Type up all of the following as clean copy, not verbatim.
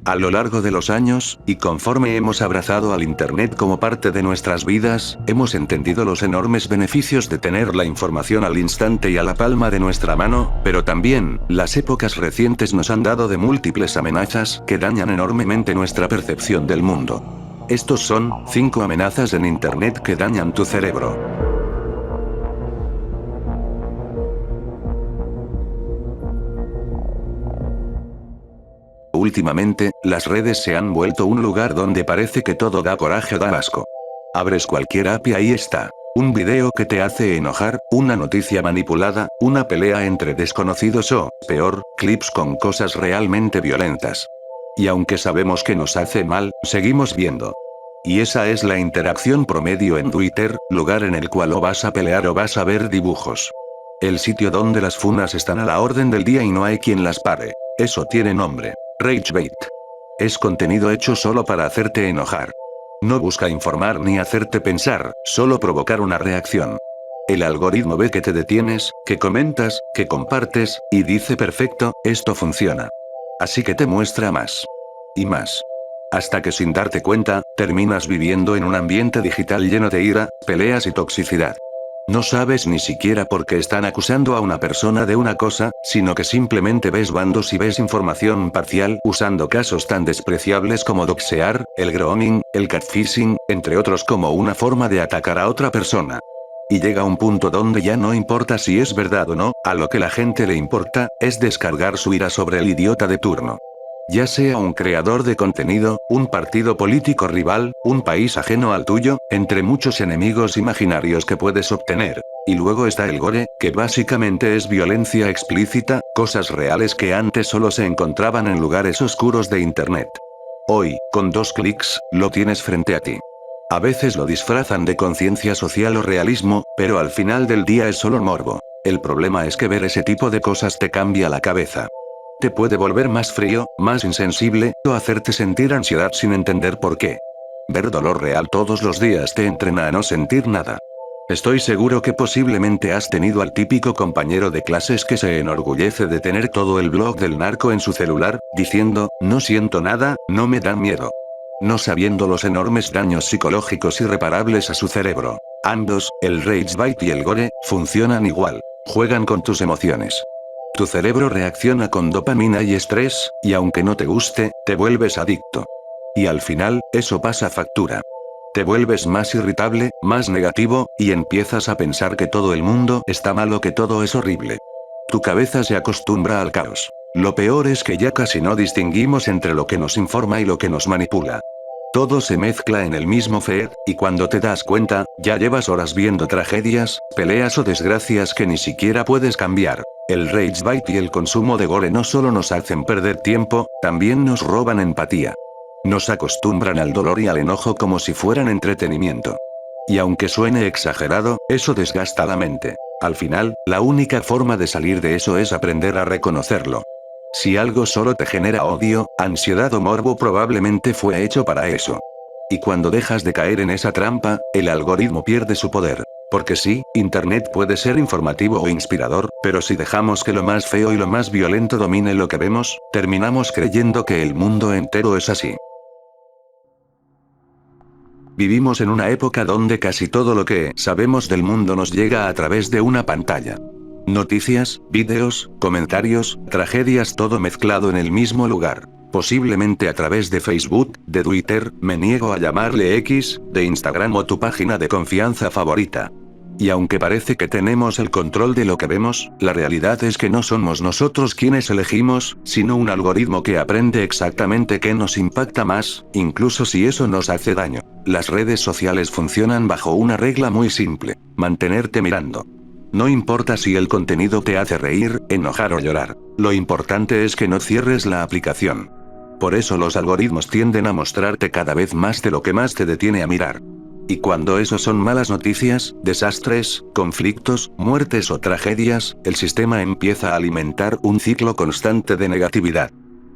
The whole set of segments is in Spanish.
A lo largo de los años, y conforme hemos abrazado al Internet como parte de nuestras vidas, hemos entendido los enormes beneficios de tener la información al instante y a la palma de nuestra mano, pero también, las épocas recientes nos han dado de múltiples amenazas que dañan enormemente nuestra percepción del mundo. Estos son 5 amenazas en Internet que dañan tu cerebro. Últimamente, las redes se han vuelto un lugar donde parece que todo da coraje o da asco. Abres cualquier app y ahí está. Un video que te hace enojar, una noticia manipulada, una pelea entre desconocidos o, peor, clips con cosas realmente violentas. Y aunque sabemos que nos hace mal, seguimos viendo. Y esa es la interacción promedio en Twitter, lugar en el cual o vas a pelear o vas a ver dibujos. El sitio donde las funas están a la orden del día y no hay quien las pare. Eso tiene nombre. Ragebait. Es contenido hecho solo para hacerte enojar. No busca informar ni hacerte pensar, solo provocar una reacción. El algoritmo ve que te detienes, que comentas, que compartes, y dice perfecto, esto funciona. Así que te muestra más. Y más. Hasta que sin darte cuenta, terminas viviendo en un ambiente digital lleno de ira, peleas y toxicidad. No sabes ni siquiera por qué están acusando a una persona de una cosa, sino que simplemente ves bandos y ves información parcial usando casos tan despreciables como doxear, el grooming, el catfishing, entre otros como una forma de atacar a otra persona. Y llega un punto donde ya no importa si es verdad o no, a lo que la gente le importa, es descargar su ira sobre el idiota de turno. Ya sea un creador de contenido, un partido político rival, un país ajeno al tuyo, entre muchos enemigos imaginarios que puedes obtener. Y luego está el gore, que básicamente es violencia explícita, cosas reales que antes solo se encontraban en lugares oscuros de Internet. Hoy, con 2 clics, lo tienes frente a ti. A veces lo disfrazan de conciencia social o realismo, pero al final del día es solo morbo. El problema es que ver ese tipo de cosas te cambia la cabeza. Te puede volver más frío, más insensible, o hacerte sentir ansiedad sin entender por qué. Ver dolor real todos los días te entrena a no sentir nada. Estoy seguro que posiblemente has tenido al típico compañero de clases que se enorgullece de tener todo el blog del narco en su celular, diciendo, no siento nada, no me da miedo. No sabiendo los enormes daños psicológicos irreparables a su cerebro. Ambos, el Ragebait y el gore, funcionan igual. Juegan con tus emociones. Tu cerebro reacciona con dopamina y estrés, y aunque no te guste, te vuelves adicto. Y al final, eso pasa factura. Te vuelves más irritable, más negativo, y empiezas a pensar que todo el mundo está mal o que todo es horrible. Tu cabeza se acostumbra al caos. Lo peor es que ya casi no distinguimos entre lo que nos informa y lo que nos manipula. Todo se mezcla en el mismo feed, y cuando te das cuenta, ya llevas horas viendo tragedias, peleas o desgracias que ni siquiera puedes cambiar. El Ragebait y el consumo de gore no solo nos hacen perder tiempo, también nos roban empatía. Nos acostumbran al dolor y al enojo como si fueran entretenimiento. Y aunque suene exagerado, eso desgasta la mente. Al final, la única forma de salir de eso es aprender a reconocerlo. Si algo solo te genera odio, ansiedad o morbo probablemente fue hecho para eso. Y cuando dejas de caer en esa trampa, el algoritmo pierde su poder. Porque sí, Internet puede ser informativo o inspirador, pero si dejamos que lo más feo y lo más violento domine lo que vemos, terminamos creyendo que el mundo entero es así. Vivimos en una época donde casi todo lo que sabemos del mundo nos llega a través de una pantalla. Noticias, vídeos, comentarios, tragedias, todo mezclado en el mismo lugar. Posiblemente a través de Facebook, de Twitter, me niego a llamarle X, de Instagram o tu página de confianza favorita. Y aunque parece que tenemos el control de lo que vemos, la realidad es que no somos nosotros quienes elegimos, sino un algoritmo que aprende exactamente qué nos impacta más, incluso si eso nos hace daño. Las redes sociales funcionan bajo una regla muy simple: mantenerte mirando. No importa si el contenido te hace reír, enojar o llorar. Lo importante es que no cierres la aplicación. Por eso los algoritmos tienden a mostrarte cada vez más de lo que más te detiene a mirar. Y cuando eso son malas noticias, desastres, conflictos, muertes o tragedias, el sistema empieza a alimentar un ciclo constante de negatividad.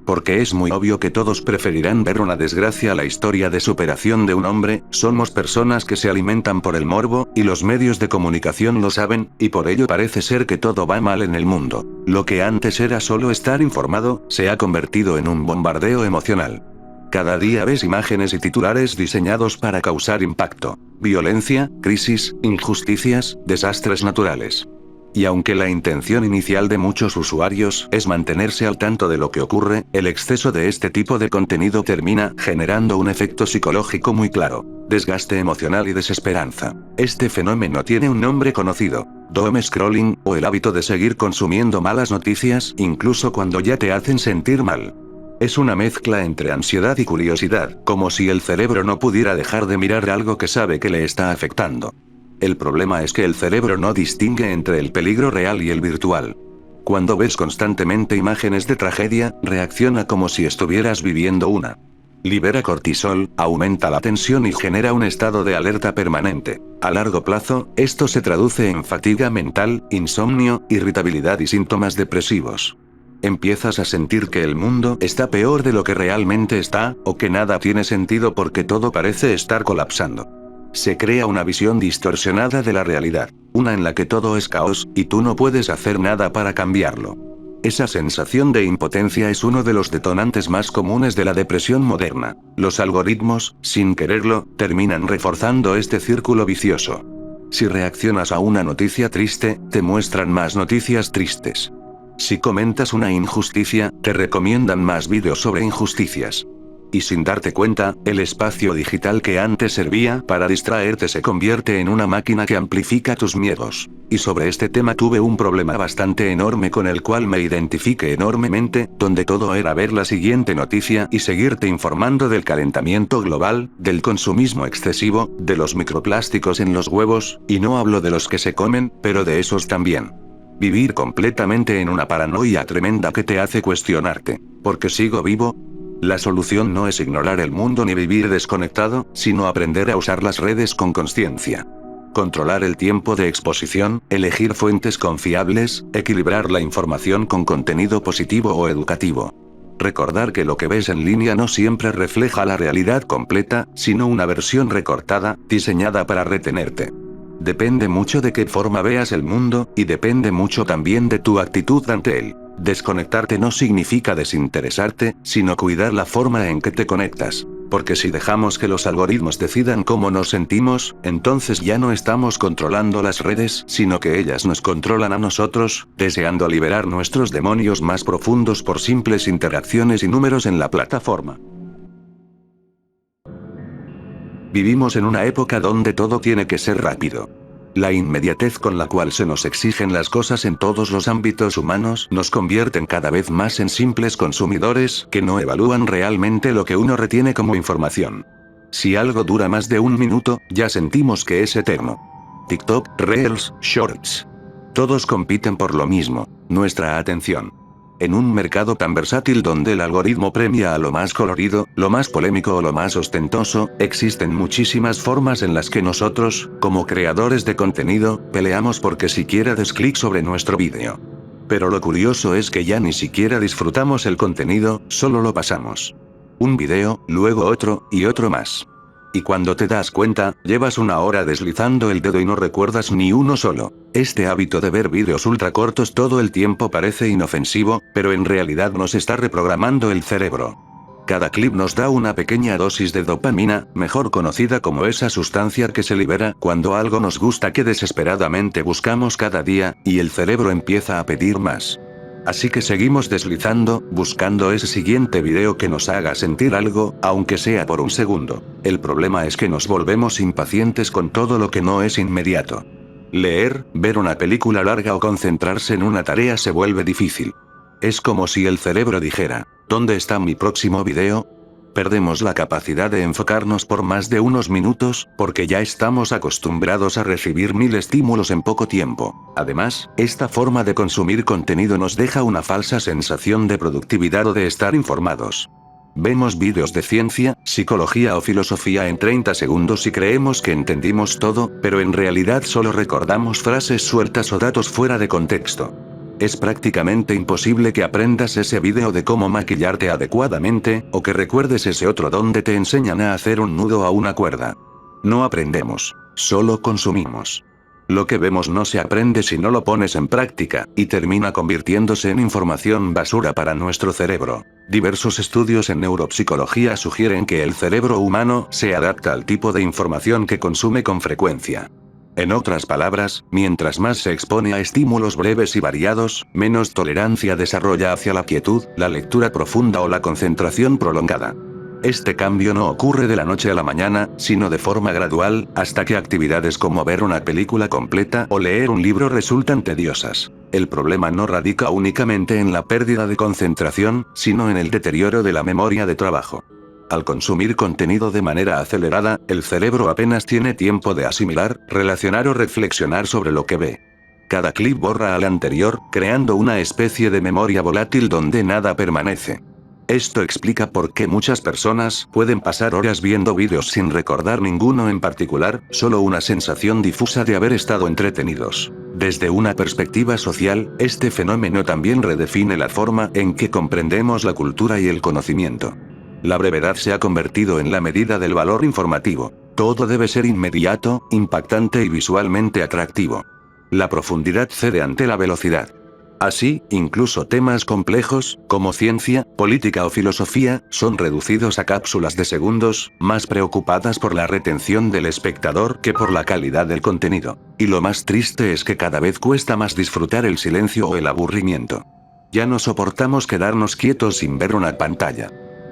Porque es muy obvio que todos preferirán ver una desgracia a la historia de superación de un hombre, somos personas que se alimentan por el morbo, y los medios de comunicación lo saben, y por ello parece ser que todo va mal en el mundo. Lo que antes era solo estar informado, se ha convertido en un bombardeo emocional. Cada día ves imágenes y titulares diseñados para causar impacto. Violencia, crisis, injusticias, desastres naturales. Y aunque la intención inicial de muchos usuarios es mantenerse al tanto de lo que ocurre, el exceso de este tipo de contenido termina generando un efecto psicológico muy claro: desgaste emocional y desesperanza. Este fenómeno tiene un nombre conocido: doom scrolling, o el hábito de seguir consumiendo malas noticias, incluso cuando ya te hacen sentir mal. Es una mezcla entre ansiedad y curiosidad, como si el cerebro no pudiera dejar de mirar algo que sabe que le está afectando. El problema es que el cerebro no distingue entre el peligro real y el virtual. Cuando ves constantemente imágenes de tragedia, reacciona como si estuvieras viviendo una. Libera cortisol, aumenta la tensión y genera un estado de alerta permanente. A largo plazo, esto se traduce en fatiga mental, insomnio, irritabilidad y síntomas depresivos. Empiezas a sentir que el mundo está peor de lo que realmente está, o que nada tiene sentido porque todo parece estar colapsando. Se crea una visión distorsionada de la realidad, una en la que todo es caos, y tú no puedes hacer nada para cambiarlo. Esa sensación de impotencia es uno de los detonantes más comunes de la depresión moderna. Los algoritmos, sin quererlo, terminan reforzando este círculo vicioso. Si reaccionas a una noticia triste, te muestran más noticias tristes. Si comentas una injusticia, te recomiendan más vídeos sobre injusticias. Y sin darte cuenta, el espacio digital que antes servía para distraerte se convierte en una máquina que amplifica tus miedos. Y sobre este tema tuve un problema bastante enorme con el cual me identifiqué enormemente, donde todo era ver la siguiente noticia y seguirte informando del calentamiento global, del consumismo excesivo, de los microplásticos en los huevos, y no hablo de los que se comen, pero de esos también. Vivir completamente en una paranoia tremenda que te hace cuestionarte: ¿por qué sigo vivo? La solución no es ignorar el mundo ni vivir desconectado, sino aprender a usar las redes con conciencia. Controlar el tiempo de exposición, elegir fuentes confiables, equilibrar la información con contenido positivo o educativo. Recordar que lo que ves en línea no siempre refleja la realidad completa, sino una versión recortada, diseñada para retenerte. Depende mucho de qué forma veas el mundo, y depende mucho también de tu actitud ante él. Desconectarte no significa desinteresarte, sino cuidar la forma en que te conectas. Porque si dejamos que los algoritmos decidan cómo nos sentimos, entonces ya no estamos controlando las redes, sino que ellas nos controlan a nosotros, deseando liberar nuestros demonios más profundos por simples interacciones y números en la plataforma. Vivimos en una época donde todo tiene que ser rápido. La inmediatez con la cual se nos exigen las cosas en todos los ámbitos humanos nos convierten cada vez más en simples consumidores que no evalúan realmente lo que uno retiene como información. Si algo dura más de un minuto, ya sentimos que es eterno. TikTok, Reels, Shorts. Todos compiten por lo mismo: nuestra atención. En un mercado tan versátil donde el algoritmo premia a lo más colorido, lo más polémico o lo más ostentoso, existen muchísimas formas en las que nosotros, como creadores de contenido, peleamos porque siquiera des clic sobre nuestro vídeo. Pero lo curioso es que ya ni siquiera disfrutamos el contenido, solo lo pasamos. Un vídeo, luego otro, y otro más. Y cuando te das cuenta, llevas una hora deslizando el dedo y no recuerdas ni uno solo. Este hábito de ver vídeos ultra cortos todo el tiempo parece inofensivo, pero en realidad nos está reprogramando el cerebro. Cada clip nos da una pequeña dosis de dopamina, mejor conocida como esa sustancia que se libera cuando algo nos gusta que desesperadamente buscamos cada día, y el cerebro empieza a pedir más. Así que seguimos deslizando, buscando ese siguiente video que nos haga sentir algo, aunque sea por un segundo. El problema es que nos volvemos impacientes con todo lo que no es inmediato. Leer, ver una película larga o concentrarse en una tarea se vuelve difícil. Es como si el cerebro dijera: ¿dónde está mi próximo video? Perdemos la capacidad de enfocarnos por más de unos minutos, porque ya estamos acostumbrados a recibir 1000 estímulos en poco tiempo. Además, esta forma de consumir contenido nos deja una falsa sensación de productividad o de estar informados. Vemos vídeos de ciencia, psicología o filosofía en 30 segundos y creemos que entendimos todo, pero en realidad solo recordamos frases sueltas o datos fuera de contexto. Es prácticamente imposible que aprendas ese vídeo de cómo maquillarte adecuadamente, o que recuerdes ese otro donde te enseñan a hacer un nudo a una cuerda. No aprendemos, solo consumimos. Lo que vemos no se aprende si no lo pones en práctica, y termina convirtiéndose en información basura para nuestro cerebro. Diversos estudios en neuropsicología sugieren que el cerebro humano se adapta al tipo de información que consume con frecuencia. En otras palabras, mientras más se expone a estímulos breves y variados, menos tolerancia desarrolla hacia la quietud, la lectura profunda o la concentración prolongada. Este cambio no ocurre de la noche a la mañana, sino de forma gradual, hasta que actividades como ver una película completa o leer un libro resultan tediosas. El problema no radica únicamente en la pérdida de concentración, sino en el deterioro de la memoria de trabajo. Al consumir contenido de manera acelerada, el cerebro apenas tiene tiempo de asimilar, relacionar o reflexionar sobre lo que ve. Cada clip borra al anterior, creando una especie de memoria volátil donde nada permanece. Esto explica por qué muchas personas pueden pasar horas viendo vídeos sin recordar ninguno en particular, solo una sensación difusa de haber estado entretenidos. Desde una perspectiva social, este fenómeno también redefine la forma en que comprendemos la cultura y el conocimiento. La brevedad se ha convertido en la medida del valor informativo. Todo debe ser inmediato, impactante y visualmente atractivo. La profundidad cede ante la velocidad. Así, incluso temas complejos, como ciencia, política o filosofía, son reducidos a cápsulas de segundos, más preocupadas por la retención del espectador que por la calidad del contenido. Y lo más triste es que cada vez cuesta más disfrutar el silencio o el aburrimiento. Ya no soportamos quedarnos quietos sin ver una pantalla.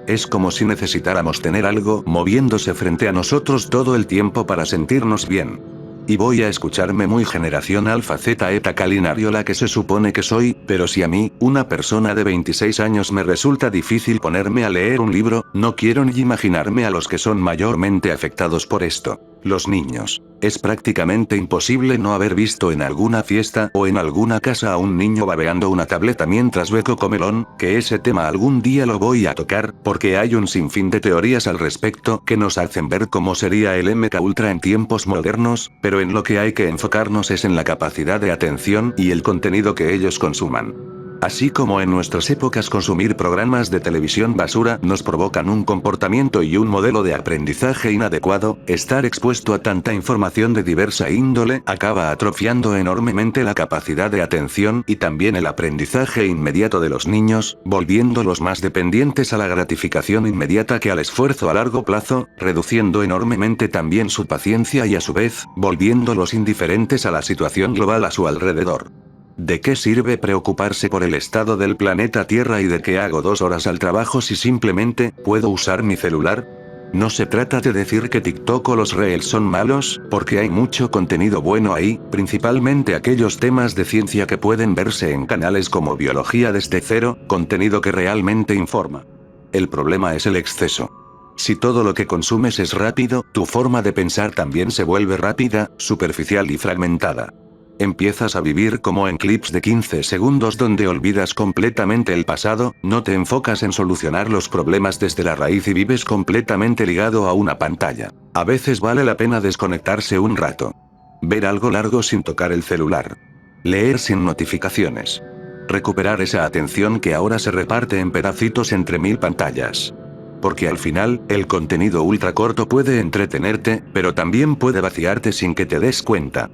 Es como si necesitáramos tener algo moviéndose frente a nosotros todo el tiempo para sentirnos bien. Y voy a escucharme muy generación alfa zeta eta calinario la que se supone que soy, pero si a mí, una persona de 26 años me resulta difícil ponerme a leer un libro, no quiero ni imaginarme a los que son mayormente afectados por esto. Los niños. Es prácticamente imposible no haber visto en alguna fiesta o en alguna casa a un niño babeando una tableta mientras ve Cocomelón, que ese tema algún día lo voy a tocar, porque hay un sinfín de teorías al respecto que nos hacen ver cómo sería el MK Ultra en tiempos modernos, pero en lo que hay que enfocarnos es en la capacidad de atención y el contenido que ellos consuman. Así como en nuestras épocas consumir programas de televisión basura nos provocan un comportamiento y un modelo de aprendizaje inadecuado, estar expuesto a tanta información de diversa índole acaba atrofiando enormemente la capacidad de atención y también el aprendizaje inmediato de los niños, volviéndolos más dependientes a la gratificación inmediata que al esfuerzo a largo plazo, reduciendo enormemente también su paciencia y a su vez, volviéndolos indiferentes a la situación global a su alrededor. ¿De qué sirve preocuparse por el estado del planeta Tierra y de que hago 2 horas al trabajo si simplemente puedo usar mi celular? No se trata de decir que TikTok o los Reels son malos, porque hay mucho contenido bueno ahí, principalmente aquellos temas de ciencia que pueden verse en canales como Biología desde cero, contenido que realmente informa. El problema es el exceso. Si todo lo que consumes es rápido, tu forma de pensar también se vuelve rápida, superficial y fragmentada. Empiezas a vivir como en clips de 15 segundos donde olvidas completamente el pasado, no te enfocas en solucionar los problemas desde la raíz y vives completamente ligado a una pantalla. A veces vale la pena desconectarse un rato. Ver algo largo sin tocar el celular. Leer sin notificaciones. Recuperar esa atención que ahora se reparte en pedacitos entre 1000 pantallas. Porque al final, el contenido ultra corto puede entretenerte, pero también puede vaciarte sin que te des cuenta.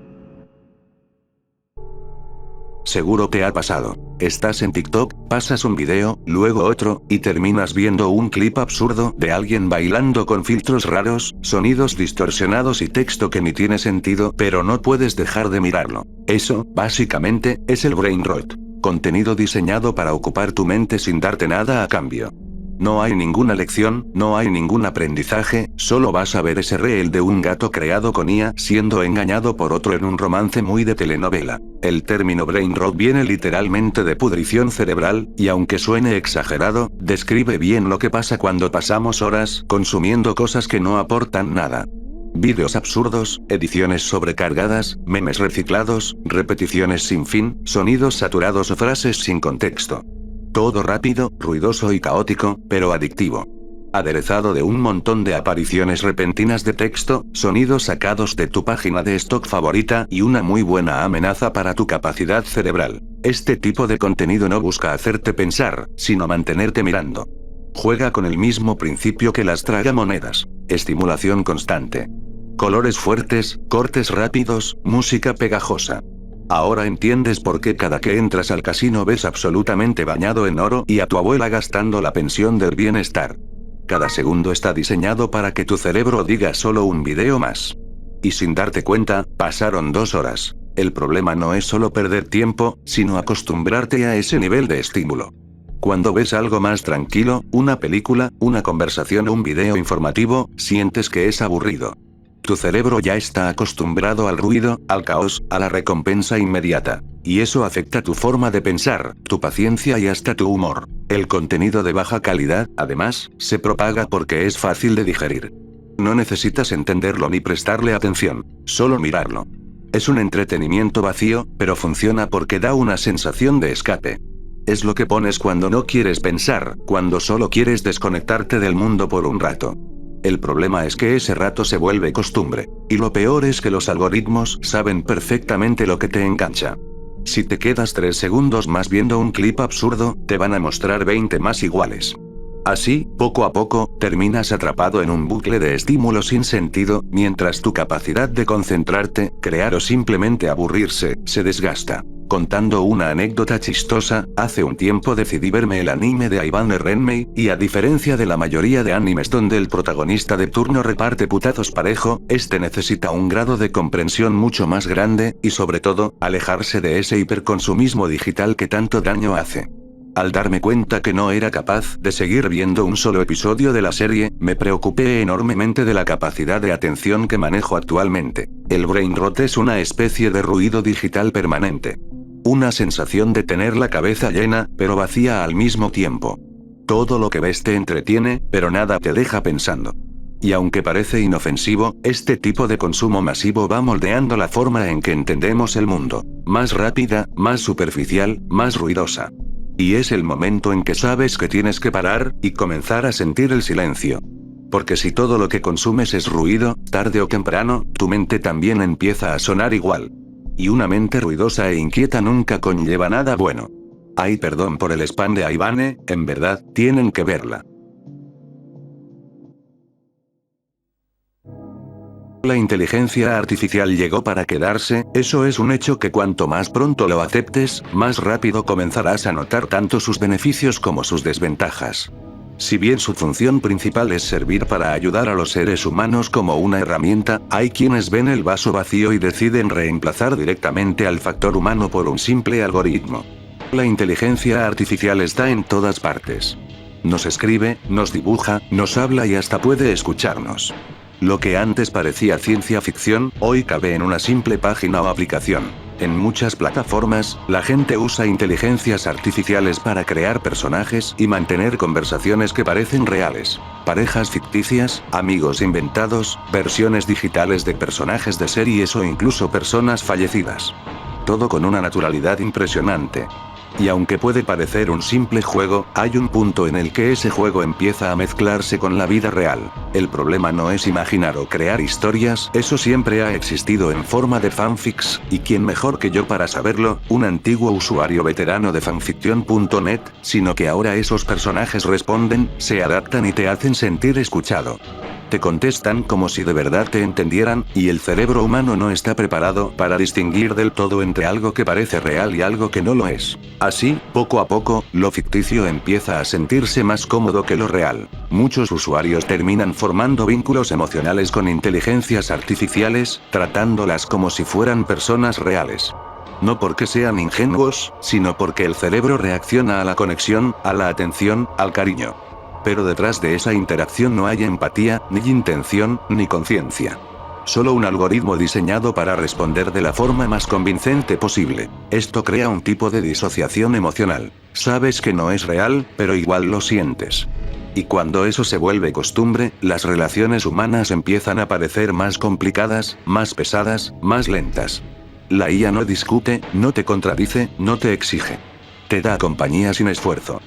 Seguro te ha pasado. Estás en TikTok, pasas un video, luego otro, y terminas viendo un clip absurdo de alguien bailando con filtros raros, sonidos distorsionados y texto que ni tiene sentido, pero no puedes dejar de mirarlo. Eso, básicamente, es el brain rot. Contenido diseñado para ocupar tu mente sin darte nada a cambio. No hay ninguna lección, no hay ningún aprendizaje, solo vas a ver ese reel de un gato creado con IA siendo engañado por otro en un romance muy de telenovela. El término brain rot viene literalmente de pudrición cerebral, y aunque suene exagerado, describe bien lo que pasa cuando pasamos horas consumiendo cosas que no aportan nada. Vídeos absurdos, ediciones sobrecargadas, memes reciclados, repeticiones sin fin, sonidos saturados o frases sin contexto. Todo rápido, ruidoso y caótico, pero adictivo. Aderezado de un montón de apariciones repentinas de texto, sonidos sacados de tu página de stock favorita y una muy buena amenaza para tu capacidad cerebral. Este tipo de contenido no busca hacerte pensar, sino mantenerte mirando. Juega con el mismo principio que las tragamonedas. Estimulación constante. Colores fuertes, cortes rápidos, música pegajosa. Ahora entiendes por qué cada que entras al casino ves absolutamente bañado en oro y a tu abuela gastando la pensión del bienestar. Cada segundo está diseñado para que tu cerebro diga solo un video más. Y sin darte cuenta, pasaron 2 horas. El problema no es solo perder tiempo, sino acostumbrarte a ese nivel de estímulo. Cuando ves algo más tranquilo, una película, una conversación o un video informativo, sientes que es aburrido. Tu cerebro ya está acostumbrado al ruido, al caos, a la recompensa inmediata. Y eso afecta tu forma de pensar, tu paciencia y hasta tu humor. El contenido de baja calidad, además, se propaga porque es fácil de digerir. No necesitas entenderlo ni prestarle atención, solo mirarlo. Es un entretenimiento vacío, pero funciona porque da una sensación de escape. Es lo que pones cuando no quieres pensar, cuando solo quieres desconectarte del mundo por un rato. El problema es que ese rato se vuelve costumbre. Y lo peor es que los algoritmos saben perfectamente lo que te engancha. Si te quedas 3 segundos más viendo un clip absurdo, te van a mostrar 20 más iguales. Así, poco a poco, terminas atrapado en un bucle de estímulos sin sentido, mientras tu capacidad de concentrarte, crear o simplemente aburrirse, se desgasta. Contando una anécdota chistosa, hace un tiempo decidí verme el anime de Ivan Renmei, y a diferencia de la mayoría de animes donde el protagonista de turno reparte putazos parejo, este necesita un grado de comprensión mucho más grande, y sobre todo, alejarse de ese hiperconsumismo digital que tanto daño hace. Al darme cuenta que no era capaz de seguir viendo un solo episodio de la serie, me preocupé enormemente de la capacidad de atención que manejo actualmente. El brain rot es una especie de ruido digital permanente. Una sensación de tener la cabeza llena, pero vacía al mismo tiempo. Todo lo que ves te entretiene, pero nada te deja pensando. Y aunque parece inofensivo, este tipo de consumo masivo va moldeando la forma en que entendemos el mundo. Más rápida, más superficial, más ruidosa. Y es el momento en que sabes que tienes que parar, y comenzar a sentir el silencio. Porque si todo lo que consumes es ruido, tarde o temprano, tu mente también empieza a sonar igual. Y una mente ruidosa e inquieta nunca conlleva nada bueno. Ay, perdón por el spam de Aibane, en verdad, tienen que verla. La inteligencia artificial llegó para quedarse, eso es un hecho que cuanto más pronto lo aceptes, más rápido comenzarás a notar tanto sus beneficios como sus desventajas. Si bien su función principal es servir para ayudar a los seres humanos como una herramienta, hay quienes ven el vaso vacío y deciden reemplazar directamente al factor humano por un simple algoritmo. La inteligencia artificial está en todas partes. Nos escribe, nos dibuja, nos habla y hasta puede escucharnos. Lo que antes parecía ciencia ficción, hoy cabe en una simple página o aplicación. En muchas plataformas, la gente usa inteligencias artificiales para crear personajes y mantener conversaciones que parecen reales. Parejas ficticias, amigos inventados, versiones digitales de personajes de series o incluso personas fallecidas. Todo con una naturalidad impresionante. Y aunque puede parecer un simple juego, hay un punto en el que ese juego empieza a mezclarse con la vida real. El problema no es imaginar o crear historias, eso siempre ha existido en forma de fanfics, y quién mejor que yo para saberlo, un antiguo usuario veterano de fanfiction.net, sino que ahora esos personajes responden, se adaptan y te hacen sentir escuchado. Te contestan como si de verdad te entendieran, y el cerebro humano no está preparado para distinguir del todo entre algo que parece real y algo que no lo es. Así, poco a poco, lo ficticio empieza a sentirse más cómodo que lo real. Muchos usuarios terminan formando vínculos emocionales con inteligencias artificiales, tratándolas como si fueran personas reales. No porque sean ingenuos, sino porque el cerebro reacciona a la conexión, a la atención, al cariño. Pero detrás de esa interacción no hay empatía, ni intención, ni conciencia. Solo un algoritmo diseñado para responder de la forma más convincente posible. Esto crea un tipo de disociación emocional. Sabes que no es real, pero igual lo sientes. Y cuando eso se vuelve costumbre, las relaciones humanas empiezan a parecer más complicadas, más pesadas, más lentas. La IA no discute, no te contradice, no te exige. Te da compañía sin esfuerzo.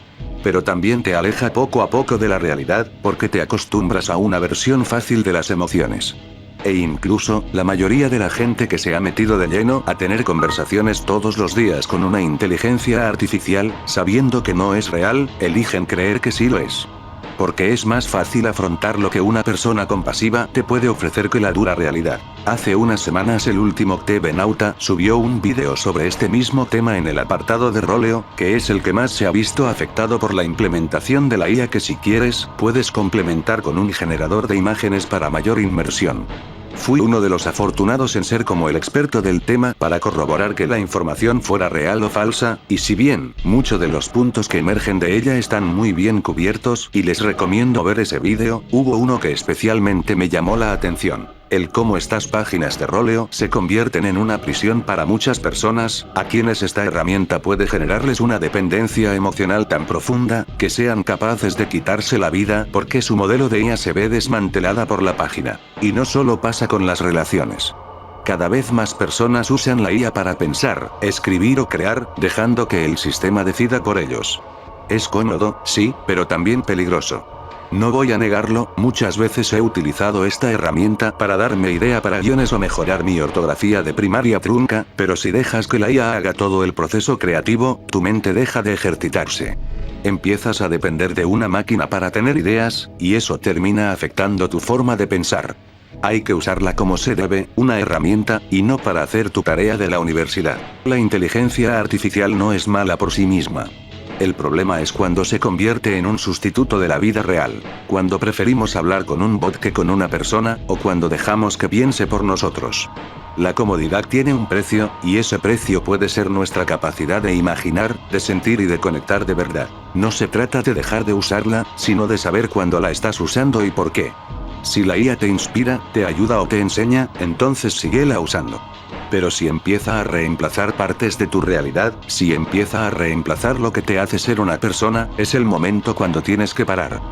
Pero también te aleja poco a poco de la realidad, porque te acostumbras a una versión fácil de las emociones. E incluso, la mayoría de la gente que se ha metido de lleno a tener conversaciones todos los días con una inteligencia artificial, sabiendo que no es real, eligen creer que sí lo es. Porque es más fácil afrontar lo que una persona compasiva te puede ofrecer que la dura realidad. Hace unas semanas el último TV Nauta subió un vídeo sobre este mismo tema en el apartado de roleo, que es el que más se ha visto afectado por la implementación de la IA, que si quieres, puedes complementar con un generador de imágenes para mayor inmersión. Fui uno de los afortunados en ser como el experto del tema para corroborar que la información fuera real o falsa, y si bien, muchos de los puntos que emergen de ella están muy bien cubiertos y les recomiendo ver ese vídeo, hubo uno que especialmente me llamó la atención. El cómo estas páginas de roleo se convierten en una prisión para muchas personas, a quienes esta herramienta puede generarles una dependencia emocional tan profunda, que sean capaces de quitarse la vida porque su modelo de IA se ve desmantelada por la página. Y no solo pasa con las relaciones. Cada vez más personas usan la IA para pensar, escribir o crear, dejando que el sistema decida por ellos. Es cómodo, sí, pero también peligroso. No voy a negarlo, muchas veces he utilizado esta herramienta para darme idea para guiones o mejorar mi ortografía de primaria trunca, pero si dejas que la IA haga todo el proceso creativo, tu mente deja de ejercitarse. Empiezas a depender de una máquina para tener ideas, y eso termina afectando tu forma de pensar. Hay que usarla como se debe, una herramienta, y no para hacer tu tarea de la universidad. La inteligencia artificial no es mala por sí misma. El problema es cuando se convierte en un sustituto de la vida real, cuando preferimos hablar con un bot que con una persona, o cuando dejamos que piense por nosotros. La comodidad tiene un precio, y ese precio puede ser nuestra capacidad de imaginar, de sentir y de conectar de verdad. No se trata de dejar de usarla, sino de saber cuándo la estás usando y por qué. Si la IA te inspira, te ayuda o te enseña, entonces síguela usando. Pero si empieza a reemplazar partes de tu realidad, si empieza a reemplazar lo que te hace ser una persona, es el momento cuando tienes que parar.